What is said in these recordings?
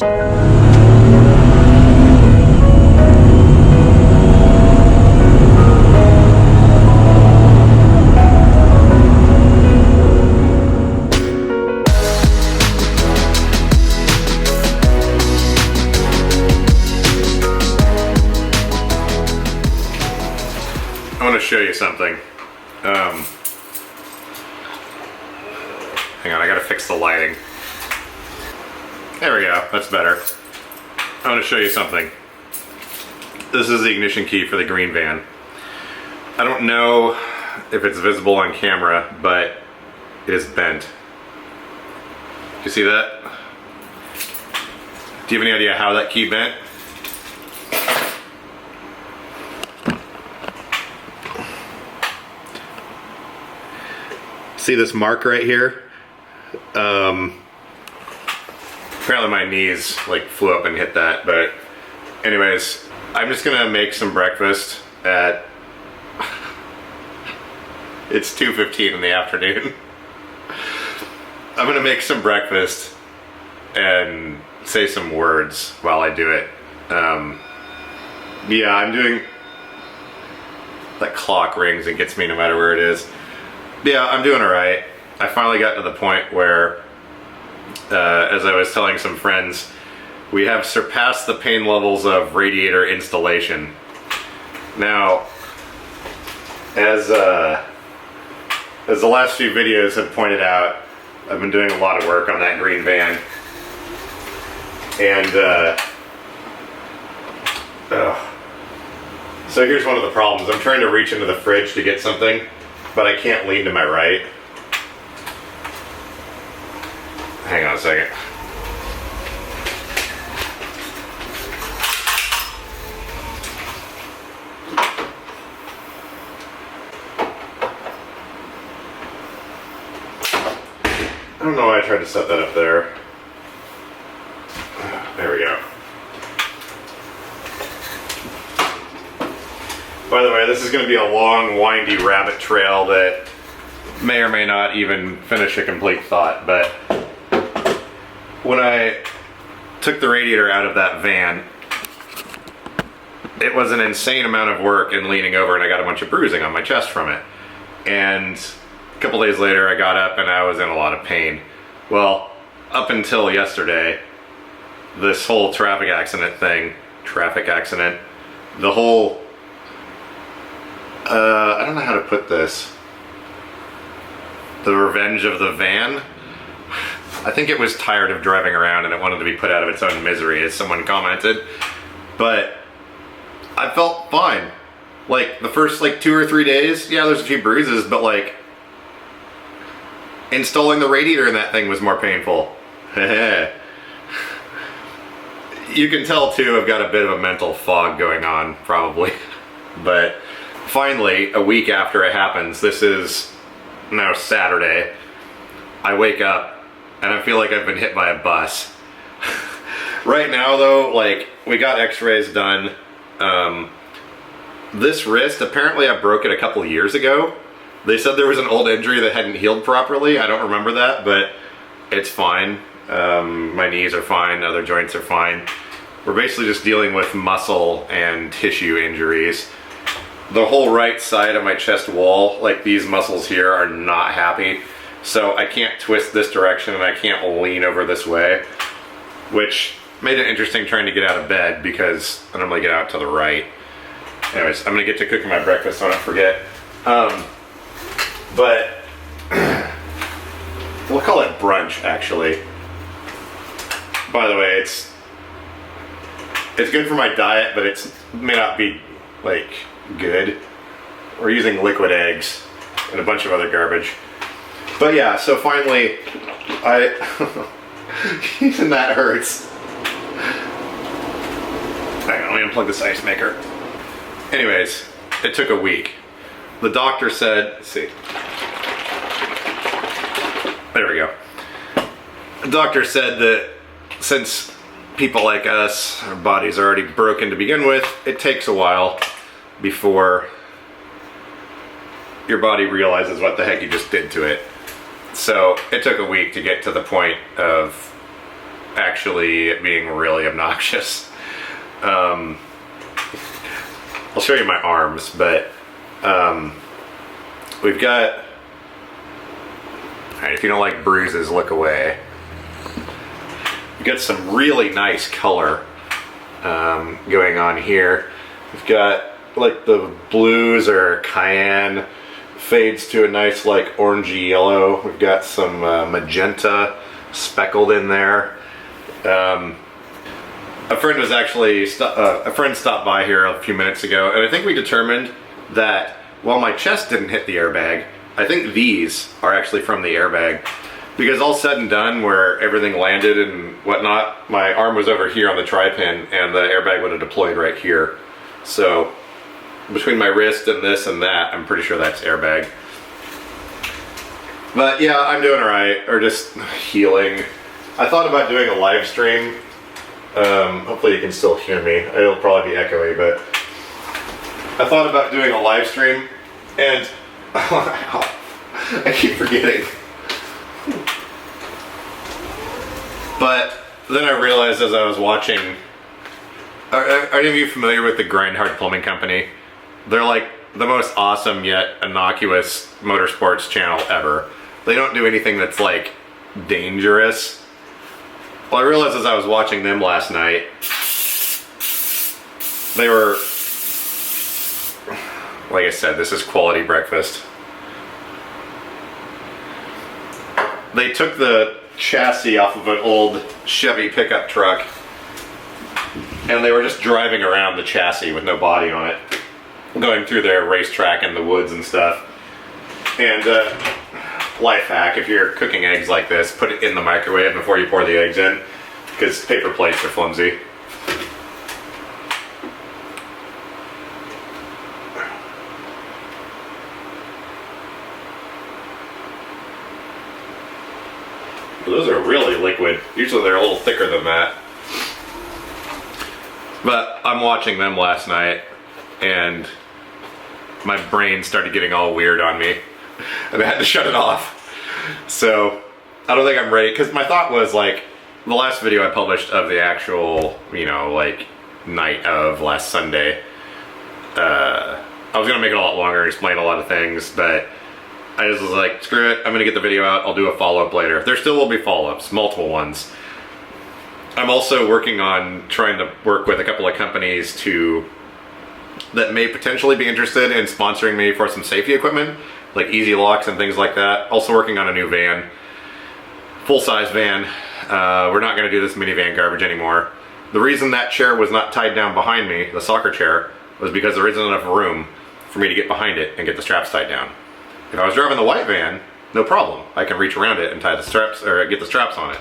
I want to show you something. Hang on, I gotta fix the lighting. There we go, that's better. I want to show you something. This is the ignition key for the green van. I don't know if it's visible on camera, but it is bent. You see that? Do you have any idea how that key bent? See this mark right here? Apparently my knees like flew up and hit that, but anyways, I'm just gonna make some breakfast at it's 2:15 in the afternoon. I'm gonna make some breakfast and say some words while I do it. Yeah, I'm doing that clock rings and gets me no matter where it is. Yeah, I'm doing all right. I finally got to the point where, as I was telling some friends, we have surpassed the pain levels of radiator installation. Now, as the last few videos have pointed out, I've been doing a lot of work on that green van. And, so here's one of the problems. I'm trying to reach into the fridge to get something, but I can't lean to my right. Hang on a second. I don't know why I tried to set that up there. There we go. By the way, this is going to be a long, windy rabbit trail that may or may not even finish a complete thought, but when I took the radiator out of that van, it was an insane amount of work and leaning over, and I got a bunch of bruising on my chest from it. And a couple days later, I got up and I was in a lot of pain. Well, up until yesterday, this whole traffic accident, the whole, I don't know how to put this, the revenge of the van. I think it was tired of driving around and it wanted to be put out of its own misery, as someone commented. But I felt fine. Like the first 2 or 3 days, yeah, there's a few bruises, but installing the radiator in that thing was more painful. You can tell too, I've got a bit of a mental fog going on, probably. But finally, a week after it happens, this is now Saturday, I wake up and I feel like I've been hit by a bus. Right now though, we got x-rays done. This wrist, apparently I broke it a couple years ago. They said there was an old injury that hadn't healed properly. I don't remember that, but it's fine. My knees are fine, other joints are fine. We're basically just dealing with muscle and tissue injuries. The whole right side of my chest wall, these muscles here, are not happy. So I can't twist this direction and I can't lean over this way, which made it interesting trying to get out of bed because I normally get out to the right. Anyways, I'm gonna get to cooking my breakfast so I don't forget. But we'll call it brunch, actually. By the way, it's good for my diet, but it may not be good. We're using liquid eggs and a bunch of other garbage. But yeah, so finally, even that hurts. Hang on, let me unplug this ice maker. Anyways, it took a week. The doctor said, let's see. There we go. The doctor said that since people like us, our bodies are already broken to begin with, it takes a while before your body realizes what the heck you just did to it. So it took a week to get to the point of actually being really obnoxious. I'll show you my arms, but we've got, alright, if you don't like bruises, look away. We've got some really nice color going on here. We've got like the blues or cayenne fades to a nice like orangey yellow. We've got some magenta speckled in there. A friend was actually a friend stopped by here a few minutes ago, and I think we determined that while my chest didn't hit the airbag, I think these are actually from the airbag, because all said and done, where everything landed and whatnot, my arm was over here on the tri-pin, and the airbag would have deployed right here. So between my wrist and this and that, I'm pretty sure that's airbag. But yeah, I'm doing alright, or just healing. I thought about doing a live stream. Hopefully you can still hear me. It'll probably be echoey, but I thought about doing a live stream, and I keep forgetting. But then I realized as I was watching, are any of you familiar with the Grindhard Plumbing Company? They're like the most awesome yet innocuous motorsports channel ever. They don't do anything that's like dangerous. Well, I realized as I was watching them last night, they were, like I said, this is quality breakfast. They took the chassis off of an old Chevy pickup truck, and they were just driving around the chassis with no body on it, going through their racetrack in the woods and stuff. And life hack, if you're cooking eggs like this, put it in the microwave before you pour the eggs in, because paper plates are flimsy. Those are really liquid. Usually they're a little thicker than that. But I'm watching them last night, and my brain started getting all weird on me, and I had to shut it off. So I don't think I'm ready, because my thought was like, the last video I published of the actual, you know, like night of last Sunday, I was gonna make it a lot longer and explain a lot of things, but I just was like, screw it, I'm gonna get the video out, I'll do a follow-up later. There still will be follow-ups, multiple ones. I'm also working on trying to work with a couple of companies that may potentially be interested in sponsoring me for some safety equipment, like easy locks and things like that. Also working on a new van, full-size van. We're not gonna do this minivan garbage anymore. The reason that chair was not tied down behind me, the soccer chair, was because there isn't enough room for me to get behind it and get the straps tied down. If I was driving the white van, no problem. I can reach around it and tie the straps, or get the straps on it.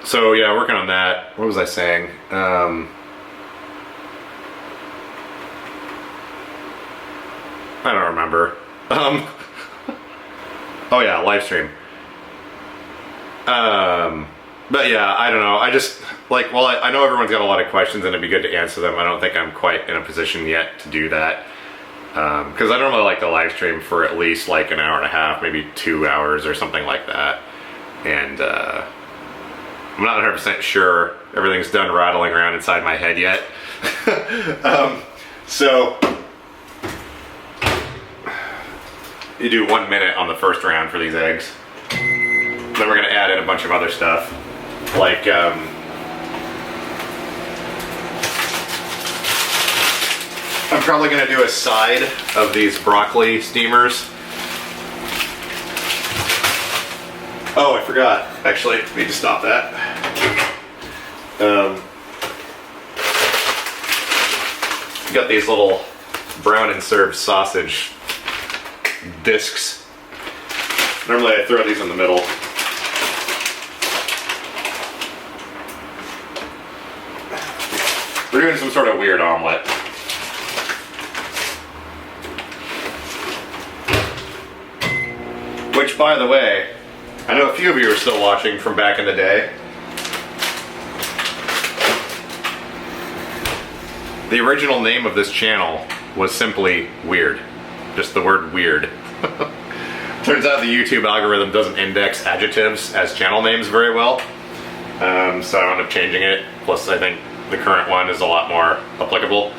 So yeah, working on that. What was I saying? I don't remember. Oh yeah, live stream. But yeah, I don't know. I just, like, well, I know everyone's got a lot of questions and it'd be good to answer them. I don't think I'm quite in a position yet to do that. Because I normally like to live stream for at least like an hour and a half, maybe 2 hours or something like that. And I'm not 100% sure everything's done rattling around inside my head yet. So you do 1 minute on the first round for these eggs. Then we're gonna add in a bunch of other stuff, like I'm probably gonna do a side of these broccoli steamers. Oh, I forgot. Actually, I need to stop that. Got these little brown and served sausage discs. Normally I throw these in the middle. We're doing some sort of weird omelet. Which, by the way, I know a few of you are still watching from back in the day. The original name of this channel was simply Weird. Just the word weird. Turns out the YouTube algorithm doesn't index adjectives as channel names very well. So I wound up changing it. Plus, I think the current one is a lot more applicable.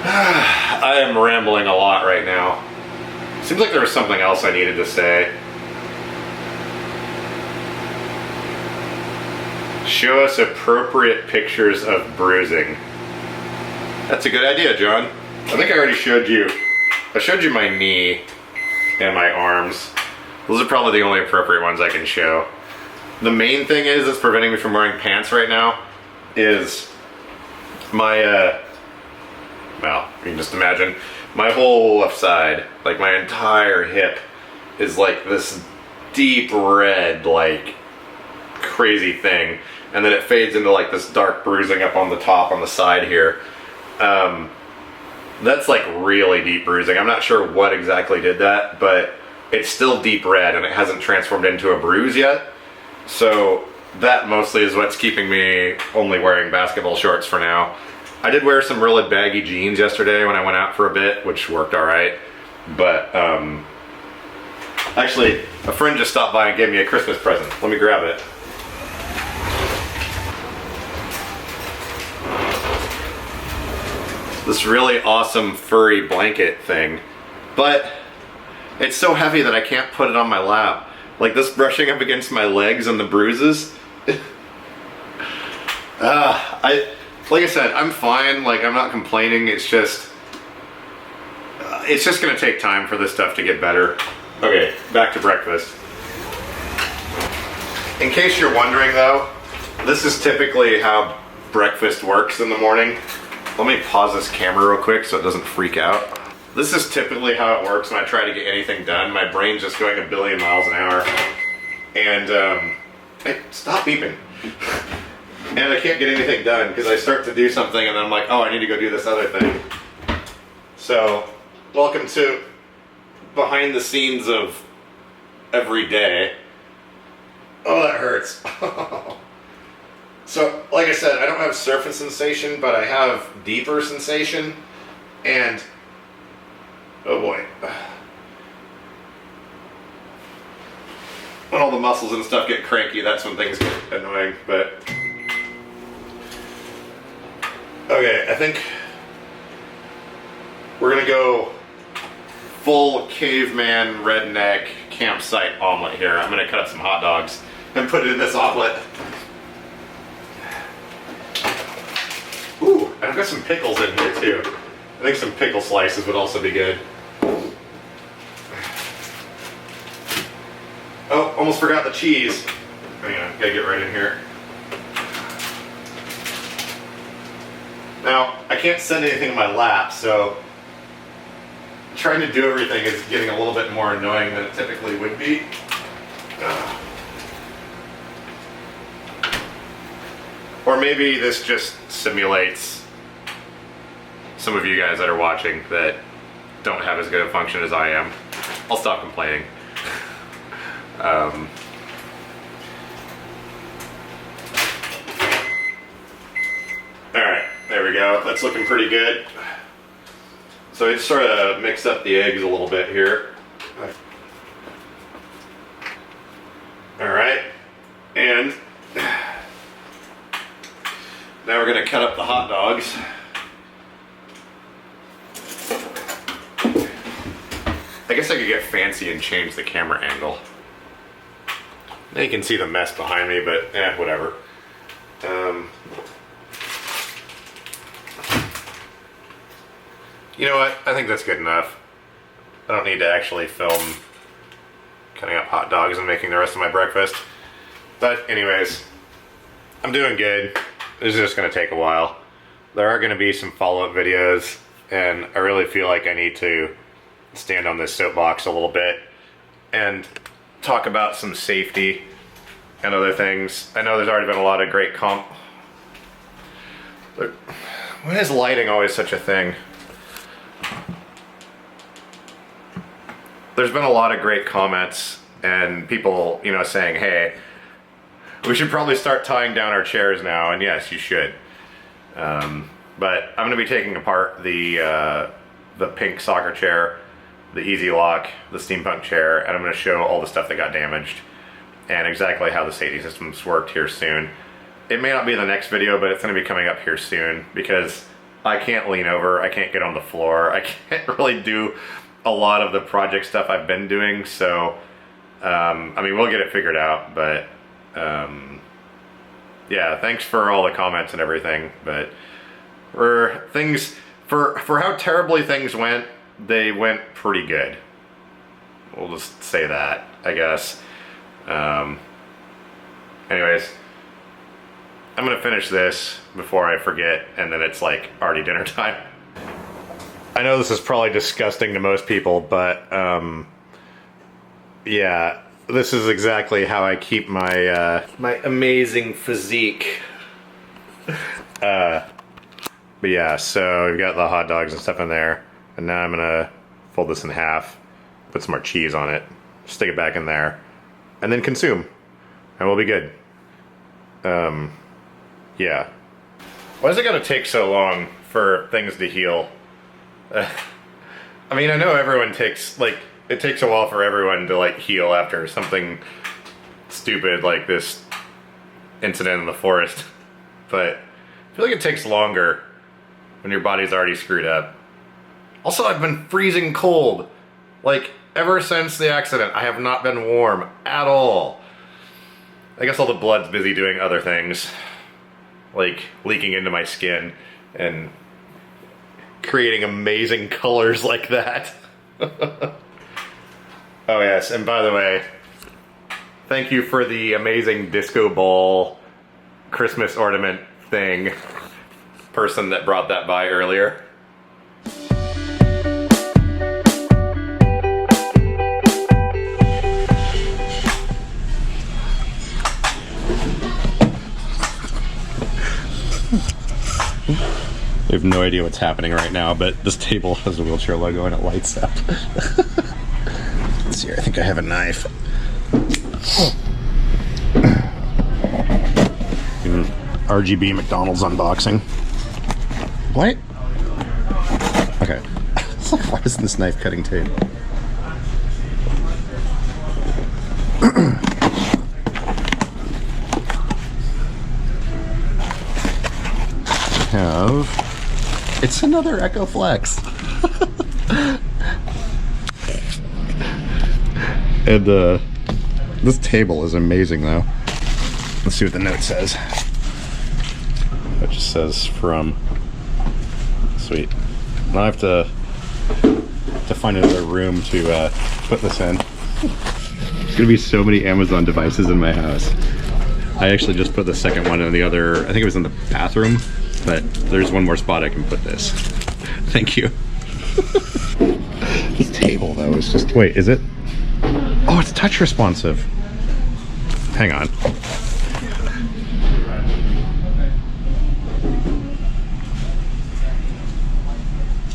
I am rambling a lot right now. Seems like there was something else I needed to say. Show us appropriate pictures of bruising. That's a good idea, John. I think I already showed you. I showed you my knee and my arms. Those are probably the only appropriate ones I can show. The main thing is that's preventing me from wearing pants right now is my, well, you can just imagine, my whole left side, like my entire hip, is like this deep red, like, crazy thing. And then it fades into like this dark bruising up on the top, on the side here. That's like really deep bruising. I'm not sure what exactly did that, but it's still deep red and it hasn't transformed into a bruise yet. So that mostly is what's keeping me only wearing basketball shorts for now. I did wear some really baggy jeans yesterday when I went out for a bit, which worked all right. But actually, a friend just stopped by and gave me a Christmas present. Let me grab it. This really awesome furry blanket thing, but it's so heavy that I can't put it on my lap. Like this brushing up against my legs and the bruises. Like I said, I'm fine. Like I'm not complaining. It's just gonna take time for this stuff to get better. Okay, back to breakfast. In case you're wondering though, this is typically how breakfast works in the morning. Let me pause this camera real quick so it doesn't freak out. This is typically how it works when I try to get anything done. My brain's just going a billion miles an hour. And, hey, stop beeping. And I can't get anything done because I start to do something and then I'm like, oh, I need to go do this other thing. So, welcome to behind the scenes of every day. Oh, that hurts. So, like I said, I don't have surface sensation, but I have deeper sensation, and, oh boy. When all the muscles and stuff get cranky, that's when things get annoying, but... Okay, I think we're gonna go full caveman, redneck, campsite omelet here. I'm gonna cut up some hot dogs and put it in this omelet. Ooh, I've got some pickles in here too. I think some pickle slices would also be good. Oh, almost forgot the cheese. Hang on, gotta get right in here. Now, I can't send anything in my lap, so trying to do everything is getting a little bit more annoying than it typically would be. Or maybe this just simulates some of you guys that are watching that don't have as good a function as I am. I'll stop complaining. Alright, there we go. That's looking pretty good. So I just sort of mixed up the eggs a little bit here. Alright, and now we're going to cut up the hot dogs. I guess I could get fancy and change the camera angle. Now you can see the mess behind me, but whatever. You know what? I think that's good enough. I don't need to actually film cutting up hot dogs and making the rest of my breakfast. But anyways, I'm doing good. This is just going to take a while. There are going to be some follow-up videos, and I really feel like I need to stand on this soapbox a little bit and talk about some safety and other things. I know there's already been a lot of great why is lighting always such a thing? There's been a lot of great comments and people, you know, saying, hey, we should probably start tying down our chairs now, and yes, you should. But I'm going to be taking apart the pink soccer chair the Easy Lock, the steampunk chair, and I'm going to show all the stuff that got damaged and exactly how the safety systems worked here soon. It may not be the next video, but it's going to be coming up here soon because I can't lean over, I can't get on the floor, I can't really do a lot of the project stuff I've been doing, so I mean, we'll get it figured out, but yeah, thanks for all the comments and everything, but for how terribly things went, they went pretty good. We'll just say that, I guess. Anyways, I'm gonna finish this before I forget, and then it's like already dinner time. I know this is probably disgusting to most people, but yeah, this is exactly how I keep my my amazing physique. But yeah, so we've got the hot dogs and stuff in there, and now I'm gonna fold this in half, put some more cheese on it, stick it back in there, and then consume, and we'll be good. Yeah. Why is it gonna take so long for things to heal? I mean, I know everyone takes, like, it takes a while for everyone to, like, heal after something stupid like this incident in the forest, but I feel like it takes longer when your body's already screwed up. Also, I've been freezing cold. Like, ever since the accident, I have not been warm at all. I guess all the blood's busy doing other things, like leaking into my skin and creating amazing colors like that. Oh yes, and by the way, thank you for the amazing disco ball Christmas ornament thing, person that brought that by earlier. I have no idea what's happening right now, but this table has a wheelchair logo and it lights up. Let's see here, I think I have a knife. RGB McDonald's unboxing. What? Okay. It's like, why isn't this knife cutting tape? It's another Echo Flex. And this table is amazing though. Let's see what the note says. It just says from. Sweet. Now I have to find another room to put this in. There's gonna be so many Amazon devices in my house. I actually just put the second one in the other, I think it was in the bathroom, but there's one more spot I can put this. Thank you. This table though is just, wait, is it? Oh, it's touch responsive. Hang on.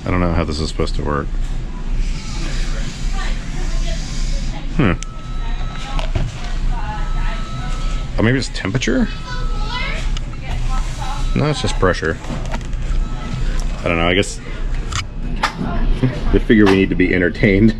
I don't know how this is supposed to work. Oh, maybe it's temperature? No, it's just pressure. I don't know, I guess they figure we need to be entertained.